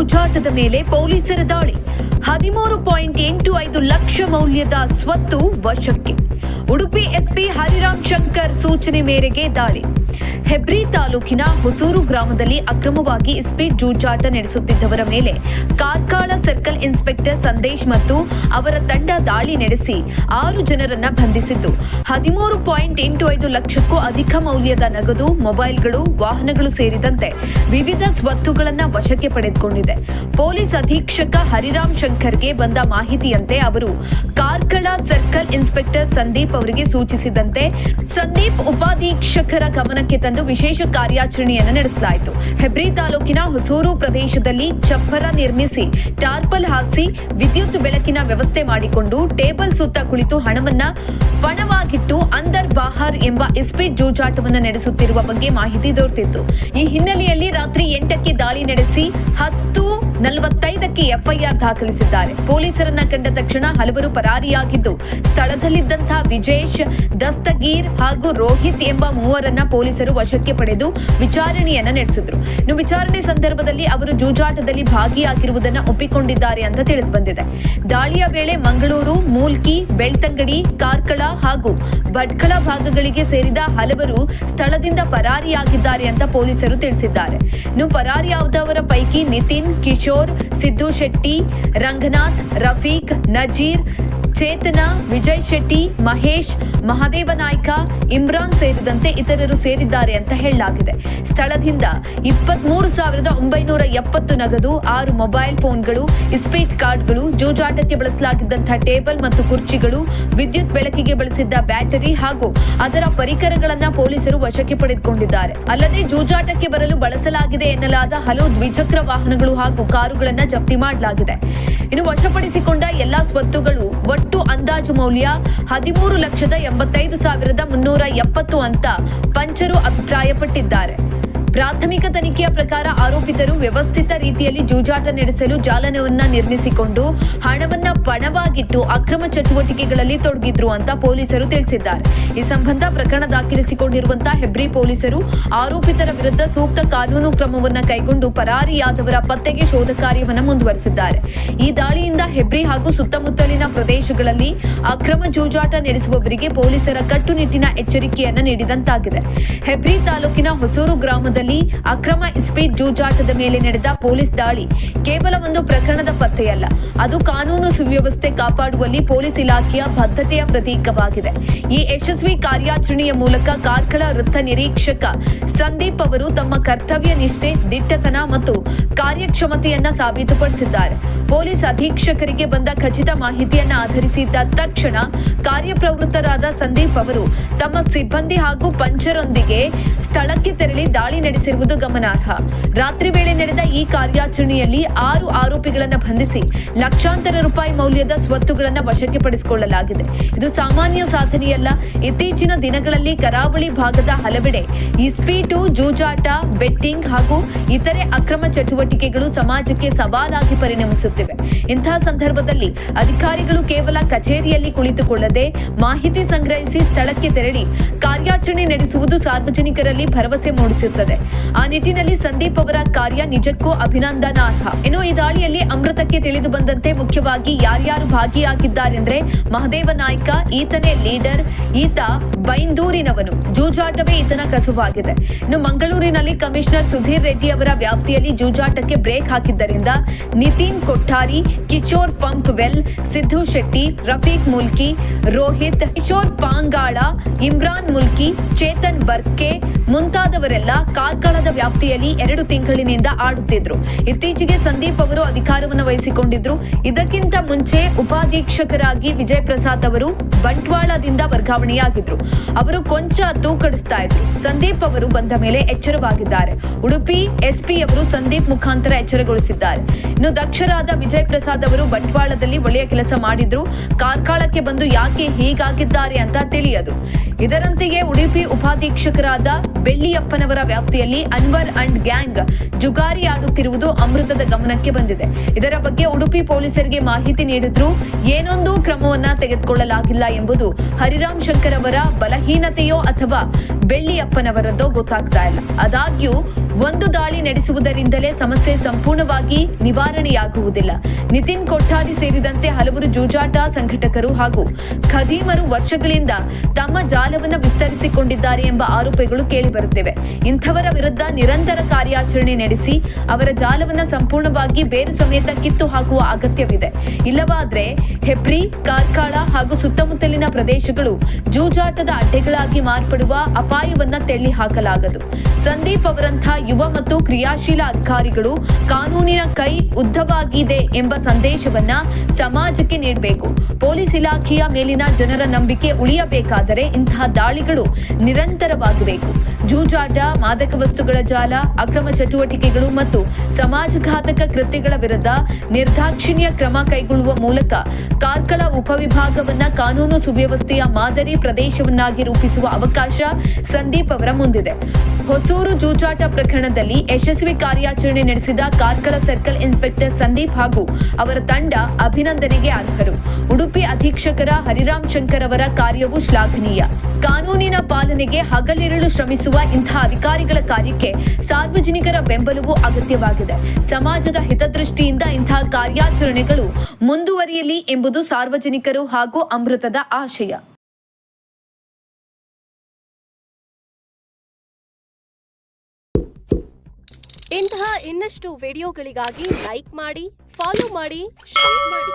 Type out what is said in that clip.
ಜೂಜಾಟದ ಮೇಲೆ ಪೊಲೀಸರ ದಾಳಿ. 13.85 ಲಕ್ಷ ಮೌಲ್ಯದ ಸ್ವತ್ತು ವಶಕ್ಕೆ. ಉಡುಪಿ ಎಸ್ಪಿ ಹರಿರಾಮ್ ಶಂಕರ್ ಸೂಚನೆ ಮೇರೆಗೆ ದಾಳಿ. ಹೆಬ್ರಿ ತಾಲೂಕಿನ ಹೊಸೂರು ಗ್ರಾಮದಲ್ಲಿ ಅಕ್ರಮವಾಗಿ ಇಸ್ಪೀಟ್ ಜೂಜಾಟ ನಡೆಸುತ್ತಿದ್ದವರ ಮೇಲೆ ಕಾರ್ಕಳ ಸರ್ಕಲ್ ಇನ್ಸ್ಪೆಕ್ಟರ್ ಸಂದೇಶ್ ಮತ್ತು ಅವರ ತಂಡ ದಾಳಿ ನಡೆಸಿ 6 ಜನರನ್ನ ಬಂಧಿಸಿದ್ದು 13.85 ಲಕ್ಷಕ್ಕೂ ಅಧಿಕ ಮೌಲ್ಯದ ನಗದು, ಮೊಬೈಲ್ಗಳು, ವಾಹನಗಳು ಸೇರಿದಂತೆ ವಿವಿಧ ಸ್ವತ್ತುಗಳನ್ನು ವಶಕ್ಕೆ ಪಡೆದುಕೊಂಡಿದೆ. ಪೊಲೀಸ್ ಅಧೀಕ್ಷಕ ಹರಿರಾಮ್ ಶಂಕರ್ಗೆ ಬಂದ ಮಾಹಿತಿಯಂತೆ ಅವರು ಕಾರ್ಕಳ ಸರ್ಕಲ್ ಇನ್ಸ್ಪೆಕ್ಟರ್ ಸಂದೀಪ್ ಅವರಿಗೆ ಸೂಚಿಸಿದಂತೆ ಸಂದೀಪ್ ಉಪಾಧೀಕ್ಷಕರ ಗಮನಕ್ಕೆ ತಂದು ವಿಶೇಷ ಕಾರ್ಯಾಚರಣೆಯನ್ನು ನಡೆಸಲಾಯಿತು. ಹೆಬ್ರಿ ತಾಲೂಕಿನ ಹೊಸೂರು ಪ್ರದೇಶದಲ್ಲಿ ಚಪ್ಪರ ನಿರ್ಮಿಸಿ ಟಾರ್ಪಲ್ ಹಾಸಿ ವಿದ್ಯುತ್ ಬೆಳಕಿನ ವ್ಯವಸ್ಥೆ ಮಾಡಿಕೊಂಡು ಟೇಬಲ್ ಸುತ್ತ ಕುಳಿತು ಹಣವನ್ನ ಪಣವಾಗಿಟ್ಟು ಅಂದರ್ ಬಾಹರ್ ಎಂಬ ಇಸ್ಪೀಟ್ ಜೂಜಾಟವನ್ನು ನಡೆಸುತ್ತಿರುವ ಬಗ್ಗೆ ಮಾಹಿತಿ ದೊರೆತಿತ್ತು. ಈ ಹಿನ್ನೆಲೆಯಲ್ಲಿ ರಾತ್ರಿ 8ಕ್ಕೆ ದಾಳಿ ನಡೆಸಿ 10:45ಕ್ಕೆ ಎಫ್ಐಆರ್ ದಾಖಲಿಸಿದ್ದಾರೆ. ಪೊಲೀಸರನ್ನ ಕಂಡ ತಕ್ಷಣ ಹಲವರು ಪರಾರಿಯಾಗಿದ್ದು ಸ್ಥಳದಲ್ಲಿದ್ದಂತಹ ವಿಜೇಶ್, ದಸ್ತಗೀರ್ ಹಾಗೂ ರೋಹಿತ್ ಎಂಬ ಮೂವರನ್ನ ಪೊಲೀಸರು ವಶಕ್ಕೆ ಪಡೆದು ವಿಚಾರಣೆಯನ್ನ ನಡೆಸಿದ್ರು. ಇನ್ನು ವಿಚಾರಣೆ ಸಂದರ್ಭದಲ್ಲಿ ಅವರು ಜೂಜಾಟದಲ್ಲಿ ಭಾಗಿಯಾಗಿರುವುದನ್ನು ಒಪ್ಪಿಕೊಂಡಿದ್ದಾರೆ ಅಂತ ತಿಳಿದು ಬಂದಿದೆ. ದಾಳಿಯ ವೇಳೆ ಮಂಗಳೂರು, ಮೂಲ್ಕಿ, ಬೆಳ್ತಂಗಡಿ, ಕಾರ್ಕಳ ಹಾಗೂ ಭಟ್ಕಳ ಭಾಗಗಳಿಗೆ ಸೇರಿದ ಹಲವರು ಸ್ಥಳದಿಂದ ಪರಾರಿಯಾಗಿದ್ದಾರೆ ಅಂತ ಪೊಲೀಸರು ತಿಳಿಸಿದ್ದಾರೆ. ಇನ್ನು ಪರಾರಿಯಾದವರ ಪೈಕಿ ನಿತಿನ್, ಕಿಶೋರ್, ಸಿದ್ದು ಶೆಟ್ಟಿ, ರಂಗನಾಥ್, ರಫೀಕ್, ನಜೀರ್, ಚೇತನ, ವಿಜಯ್ ಶೆಟ್ಟಿ, ಮಹೇಶ್, ಮಹದೇವ ನಾಯ್ಕ, ಇಮ್ರಾನ್ ಸೇರಿದಂತೆ ಇತರರು ಸೇರಿದ್ದಾರೆ ಅಂತ ಹೇಳಲಾಗಿದೆ. ಸ್ಥಳದಿಂದ 23,970 ನಗದು, 6 ಮೊಬೈಲ್ ಫೋನ್ಗಳು, ಇಸ್ಪೀಟ್ ಕಾರ್ಡ್ಗಳು, ಜೂಜಾಟಕ್ಕೆ ಬಳಸಲಾಗಿದ್ದಂತಹ ಟೇಬಲ್ ಮತ್ತು ಕುರ್ಚಿಗಳು, ವಿದ್ಯುತ್ ಬೆಳಕಿಗೆ ಬಳಸಿದ್ದ ಬ್ಯಾಟರಿ ಹಾಗೂ ಅದರ ಪರಿಕರಗಳನ್ನ ಪೊಲೀಸರು ವಶಕ್ಕೆ ಪಡೆದುಕೊಂಡಿದ್ದಾರೆ. ಅಲ್ಲದೆ ಜೂಜಾಟಕ್ಕೆ ಬರಲು ಬಳಸಲಾಗಿದೆ ಎನ್ನಲಾದ ಹಲವು ದ್ವಿಚಕ್ರ ವಾಹನಗಳು ಹಾಗೂ ಕಾರುಗಳನ್ನ ಜಪ್ತಿ ಮಾಡಲಾಗಿದೆ. ಇನ್ನು ವಶಪಡಿಸಿಕೊಂಡ ಎಲ್ಲಾ ಸ್ವತ್ತುಗಳು ಒಟ್ಟು ಅಂದಾಜು ಮೌಲ್ಯ 13,85,370 ಅಂತ ಪಂಚರು ಅಭಿಪ್ರಾಯಪಟ್ಟಿದ್ದಾರೆ. ಪ್ರಾಥಮಿಕ ತನಿಖೆಯ ಪ್ರಕಾರ ಆರೋಪಿತರು ವ್ಯವಸ್ಥಿತ ರೀತಿಯಲ್ಲಿ ಜೂಜಾಟ ನಡೆಸಲು ಜಾಲವನ್ನ ನಿರ್ಮಿಸಿಕೊಂಡು ಹಣವನ್ನ ಪಣವಾಗಿಟ್ಟು ಅಕ್ರಮ ಚಟುವಟಿಕೆಗಳಲ್ಲಿ ತೊಡಗಿದ್ರು ಅಂತ ಪೊಲೀಸರು ತಿಳಿಸಿದ್ದಾರೆ. ಈ ಸಂಬಂಧ ಪ್ರಕರಣ ದಾಖಲಿಸಿಕೊಂಡಿರುವಂತಹ ಹೆಬ್ರಿ ಪೊಲೀಸರು ಆರೋಪಿತರ ವಿರುದ್ಧ ಸೂಕ್ತ ಕಾನೂನು ಕ್ರಮವನ್ನ ಕೈಗೊಂಡು ಪರಾರಿಯಾದವರ ಪತ್ತೆಗೆ ಶೋಧ ಕಾರ್ಯವನ್ನು ಮುಂದುವರೆಸಿದ್ದಾರೆ. ಈ ದಾಳಿಯಿಂದ ಹೆಬ್ರಿ ಹಾಗೂ ಸುತ್ತಮುತ್ತಲಿನ ಪ್ರದೇಶಗಳಲ್ಲಿ ಅಕ್ರಮ ಜೂಜಾಟ ನಡೆಸುವವರಿಗೆ ಪೊಲೀಸರ ಕಟ್ಟುನಿಟ್ಟಿನ ಎಚ್ಚರಿಕೆಯನ್ನ ನೀಡಿದಂತಾಗಿದೆ. ಹೆಬ್ರಿ ತಾಲೂಕಿನ ಹೊಸೂರು ಗ್ರಾಮದಲ್ಲಿ ಅಕ್ರಮ ಇಸ್ಪೀಟ್ ಜೂಜಾಟದ ಮೇಲೆ ನಡೆದ ಪೊಲೀಸ್ ದಾಳಿ ಕೇವಲ ಒಂದು ಪ್ರಕರಣದ ಪತ್ತೆಯಲ್ಲ, ಅದು ಕಾನೂನು ಸುವ್ಯವಸ್ಥೆ ಕಾಪಾಡುವಲ್ಲಿ ಪೊಲೀಸ್ ಇಲಾಖೆಯ ಬದ್ಧತೆಯ ಪ್ರತೀಕವಾಗಿದೆ. ಈ ಯಶಸ್ವಿ ಕಾರ್ಯಾಚರಣೆಯ ಮೂಲಕ ಕಾರ್ಕಳ ವೃತ್ತ ನಿರೀಕ್ಷಕ ಸಂದೀಪ್ ಅವರು ತಮ್ಮ ಕರ್ತವ್ಯ ನಿಷ್ಠೆ, ದಿಟ್ಟತನ ಮತ್ತು ಕಾರ್ಯಕ್ಷಮತೆಯನ್ನ ಸಾಬೀತುಪಡಿಸಿದ್ದಾರೆ. ಪೊಲೀಸ್ ಅಧೀಕ್ಷಕರಿಗೆ ಬಂದ ಖಚಿತ ಮಾಹಿತಿಯನ್ನ ಆಧರಿಸಿದ್ದ ತಕ್ಷಣ ಕಾರ್ಯಪ್ರವೃತ್ತರಾದ ಸಂದೀಪ್ ಅವರು ತಮ್ಮ ಸಿಬ್ಬಂದಿ ಹಾಗೂ ಪಂಚರೊಂದಿಗೆ ಸ್ಥಳಕ್ಕೆ ತೆರಳಿ ದಾಳಿ ನಡೆಸಿರುವುದು ಗಮನಾರ್ಹ. ರಾತ್ರಿ ವೇಳೆ ನಡೆದ ಈ ಕಾರ್ಯಾಚರಣೆಯಲ್ಲಿ 6 ಆರೋಪಿಗಳನ್ನು ಬಂಧಿಸಿ ಲಕ್ಷಾಂತರ ರೂಪಾಯಿ ಮೌಲ್ಯದ ಸ್ವತ್ತುಗಳನ್ನು ವಶಕ್ಕೆ ಪಡಿಸಿಕೊಳ್ಳಲಾಗಿದೆ. ಇದು ಸಾಮಾನ್ಯ ಸಾಧನೆಯಲ್ಲ. ಇತ್ತೀಚಿನ ದಿನಗಳಲ್ಲಿ ಕರಾವಳಿ ಭಾಗದ ಹಲವೆಡೆ ಇಸ್ಪೀಟು, ಜೂಜಾಟ, ಬೆಟ್ಟಿಂಗ್ ಹಾಗೂ ಇತರೆ ಅಕ್ರಮ ಚಟುವಟಿಕೆಗಳು ಸಮಾಜಕ್ಕೆ ಸವಾಲಾಗಿ ಪರಿಣಮಿಸುತ್ತಿವೆ. ಇಂತಹ ಸಂದರ್ಭದಲ್ಲಿ ಅಧಿಕಾರಿಗಳು ಕೇವಲ ಕಚೇರಿಯಲ್ಲಿ ಕುಳಿತುಕೊಳ್ಳದೆ ಮಾಹಿತಿ ಸಂಗ್ರಹಿಸಿ ಸ್ಥಳಕ್ಕೆ ತೆರಳಿ ಕಾರ್ಯಾಚರಣೆ ನಡೆಸುವುದು ಸಾರ್ವಜನಿಕರಲ್ಲಿ ಭರವಸೆ ಮೂಡಿಸುತ್ತದೆ. ಆ ನಿಟ್ಟಿನಲ್ಲಿ ಸಂದೀಪ್ ಅವರ ಕಾರ್ಯ ನಿಜಕ್ಕೂ ಅಭಿನಂದನಾರ್ಹ. ಇನ್ನು ಈ ದಾಳಿಯಲ್ಲಿ ಅಮೃತಕ್ಕೆ ತಿಳಿದು ಬಂದಂತೆ ಮುಖ್ಯವಾಗಿ ಯಾರ್ಯಾರು ಭಾಗಿಯಾಗಿದ್ದಾರೆಂದ್ರೆ ಮಹದೇವ ನಾಯ್ಕ, ಈತನೇ ಲೀಡರ್, ಈತ ಬೈಂದೂರಿನವನು, ಜೂಜಾಟವೇ ಈತನ ಕಸುವಾಗಿದೆ. ಇನ್ನು ಮಂಗಳೂರಿನಲ್ಲಿ ಕಮಿಷನರ್ ಸುಧೀರ್ ರೆಡ್ಡಿ ಅವರ ವ್ಯಾಪ್ತಿಯಲ್ಲಿ ಜೂಜಾಟಕ್ಕೆ ಬ್ರೇಕ್ ಹಾಕಿದ್ದರಿಂದ ನಿತಿನ್ ಕೊಠಾರಿ, ಕಿಶೋರ್ ಪಂಪ್ವೆಲ್, ಸಿದ್ದು ಶೆಟ್ಟಿ, ರಫೀಕ್ ಮುಲ್ಕಿ, ರೋಹಿತ್, ಕಿಶೋರ್ ಪಾಂಗಾಳ, ಇಮ್ರಾನ್ ಮುಲ್ಕಿ, ಚೇತನ್ ಬರ್ಕೆ ಮುಂತಾದವರೆಲ್ಲ ಕಾರ್ಕಳದ ವ್ಯಾಪ್ತಿಯಲ್ಲಿ 2 ತಿಂಗಳಿನಿಂದ ಆಡುತ್ತಿದ್ರು. ಇತ್ತೀಚೆಗೆ ಸಂದೀಪ್ ಅವರು ಅಧಿಕಾರವನ್ನು ವಹಿಸಿಕೊಂಡಿದ್ರು. ಇದಕ್ಕಿಂತ ಮುಂಚೆ ಉಪಾಧೀಕ್ಷಕರಾಗಿ ವಿಜಯ್ ಪ್ರಸಾದ್ ಅವರು ಬಂಟ್ವಾಳದಿಂದ ವರ್ಗಾವಣೆಯಾಗಿದ್ರು. ಅವರು ಕೊಂಚ ತೂಕಡಿಸ್ತಾ ಇದ್ರು. ಸಂದೀಪ್ ಅವರು ಬಂದ ಮೇಲೆ ಎಚ್ಚರವಾಗಿದ್ದಾರೆ. ಉಡುಪಿ ಎಸ್ಪಿ ಅವರು ಸಂದೀಪ್ ಮುಖಾಂತರ ಎಚ್ಚರಗೊಳಿಸಿದ್ದಾರೆ. ಇನ್ನು ದಕ್ಷರಾದ ವಿಜಯ್ ಪ್ರಸಾದ್ ಅವರು ಬಂಟ್ವಾಳದಲ್ಲಿ ಒಳ್ಳೆಯ ಕೆಲಸ ಮಾಡಿದ್ರು. ಕಾರ್ಕಳಕ್ಕೆ ಬಂದು ಯಾಕೆ ಹೀಗಾಗಿದ್ದಾರೆ ಅಂತ ತಿಳಿಯದು. ಇದರಂತೆಯೇ ಉಡುಪಿ ಉಪಾಧೀಕ್ಷಕರಾದ ಬೆಳ್ಳಿಯಪ್ಪನವರ ವ್ಯಾಪ್ತಿಯಲ್ಲಿ ಅನ್ವರ್ ಅಂಡ್ ಗ್ಯಾಂಗ್ ಜುಗಾರಿ ಆಡುತ್ತಿರುವುದು ಅಮೃತದ ಗಮನಕ್ಕೆ ಬಂದಿದೆ. ಇದರ ಬಗ್ಗೆ ಉಡುಪಿ ಪೊಲೀಸರಿಗೆ ಮಾಹಿತಿ ನೀಡಿದ್ರೂ ಏನೊಂದು ಕ್ರಮವನ್ನ ತೆಗೆದುಕೊಳ್ಳಲಾಗಿಲ್ಲ ಎಂಬುದು ಹರಿರಾಮ್ ಶಂಕರ್ ಅವರ ಬಲಹೀನತೆಯೋ ಅಥವಾ ಬೆಳ್ಳಿಯಪ್ಪನವರದ್ದೋ ಗೊತ್ತಾಗ್ತಾ ಇಲ್ಲ. ಆದಾಗ್ಯೂ ಒಂದು ದಾಳಿ ನಡೆಸುವುದರಿಂದಲೇ ಸಮಸ್ಯೆ ಸಂಪೂರ್ಣವಾಗಿ ನಿವಾರಣೆಯಾಗುವುದಿಲ್ಲ. ನಿತಿನ್ ಕೊಠಾರಿ ಸೇರಿದಂತೆ ಹಲವರು ಜೂಜಾಟ ಸಂಘಟಕರು ಹಾಗೂ ಖದೀಮರು ವರ್ಷಗಳಿಂದ ತಮ್ಮ ಜಾಲವನ್ನು ವಿಸ್ತರಿಸಿಕೊಂಡಿದ್ದಾರೆ ಎಂಬ ಆರೋಪಗಳು ಕೇಳಿಬರುತ್ತಿವೆ. ಇಂಥವರ ವಿರುದ್ಧ ನಿರಂತರ ಕಾರ್ಯಾಚರಣೆ ನಡೆಸಿ ಅವರ ಜಾಲವನ್ನು ಸಂಪೂರ್ಣವಾಗಿ ಬೇರು ಸಮೇತ ಕಿತ್ತು ಹಾಕುವ ಅಗತ್ಯವಿದೆ. ಇಲ್ಲವಾದ್ರೆ ಹೆಬ್ರಿ, ಕಾರ್ಕಳ ಹಾಗೂ ಸುತ್ತಮುತ್ತಲಿನ ಪ್ರದೇಶಗಳು ಜೂಜಾಟದ ಅಡ್ಡೆಗಳಾಗಿ ಮಾರ್ಪಡುವ ಅಪಾಯವನ್ನ ತೆಳ್ಳಿ ಹಾಕಲಾಗದು. ಸಂದೀಪ್ ಅವರಂಥ ಯುವ ಮತ್ತು ಕ್ರಿಯಾಶೀಲ ಅಧಿಕಾರಿಗಳು ಕಾನೂನಿನ ಕೈ ಉದ್ದವಾಗಿದೆ ಎಂಬ ಸಂದೇಶವನ್ನ ಸಮಾಜಕ್ಕೆ ನೀಡಬೇಕು. ಪೊಲೀಸ್ ಇಲಾಖೆಯ ಮೇಲಿನ ಜನರ ನಂಬಿಕೆ ಉಳಿಯಬೇಕಾದರೆ ಇಂತಹ ದಾಳಿಗಳು ನಿರಂತರವಾಗಬೇಕು. ಜೂಜಾಟ, ಮಾದಕ ವಸ್ತುಗಳ ಜಾಲ, ಅಕ್ರಮ ಚಟುವಟಿಕೆಗಳು ಮತ್ತು ಸಮಾಜಘಾತಕ ಕೃತ್ಯಗಳ ವಿರುದ್ಧ ನಿರ್ದಾಕ್ಷಿಣ್ಯ ಕ್ರಮ ಕೈಗೊಳ್ಳುವ ಮೂಲಕ ಕಾರ್ಕಳ ಉಪವಿಭಾಗವನ್ನ ಕಾನೂನು ಸುವ್ಯವಸ್ಥೆಯ ಮಾದರಿ ಪ್ರದೇಶವನ್ನಾಗಿ ರೂಪಿಸುವ ಅವಕಾಶ ಸಂದೀಪ್ ಅವರ ಮುಂದಿದೆ. ಹೊಸೂರು ಜೂಜಾಟ ಪ್ರಕರಣದಲ್ಲಿ ಯಶಸ್ವಿ ಕಾರ್ಯಾಚರಣೆ ನಡೆಸಿದ ಕಾರ್ಕಳ ಸರ್ಕಲ್ ಇನ್ಸ್ಪೆಕ್ಟರ್ ಸಂದೀಪ್ ಹಾಗೂ ಅವರ ತಂಡ ಅಭಿನಂದನೆಗೆ ಅರ್ಹರು. ಉಡುಪಿ ಅಧೀಕ್ಷಕರ ಹರಿರಾಮ್ ಶಂಕರ್ ಅವರ ಕಾರ್ಯವು ಶ್ಲಾಘನೀಯ. ಕಾನೂನಿನ ಪಾಲನೆಗೆ ಹಗಲಿರುಳು ಶ್ರಮಿಸುವ ಇಂತಹ ಅಧಿಕಾರಿಗಳ ಕಾರ್ಯಕ್ಕೆ ಸಾರ್ವಜನಿಕರ ಬೆಂಬಲವೂ ಅಗತ್ಯವಾಗಿದೆ. ಸಮಾಜದ ಹಿತದೃಷ್ಟಿಯಿಂದ ಇಂತಹ ಕಾರ್ಯಾಚರಣೆಗಳು ಮುಂದುವರಿಯಲಿ ಎಂಬುದು ಸಾರ್ವಜನಿಕರು ಹಾಗೂ ಅಮೃತದ ಆಶಯ. ಇಂತಹ ಇನ್ನಷ್ಟು ವಿಡಿಯೋಗಳಿಗಾಗಿ ಲೈಕ್ ಮಾಡಿ, ಫಾಲೋ ಮಾಡಿ, ಶೇರ್ ಮಾಡಿ.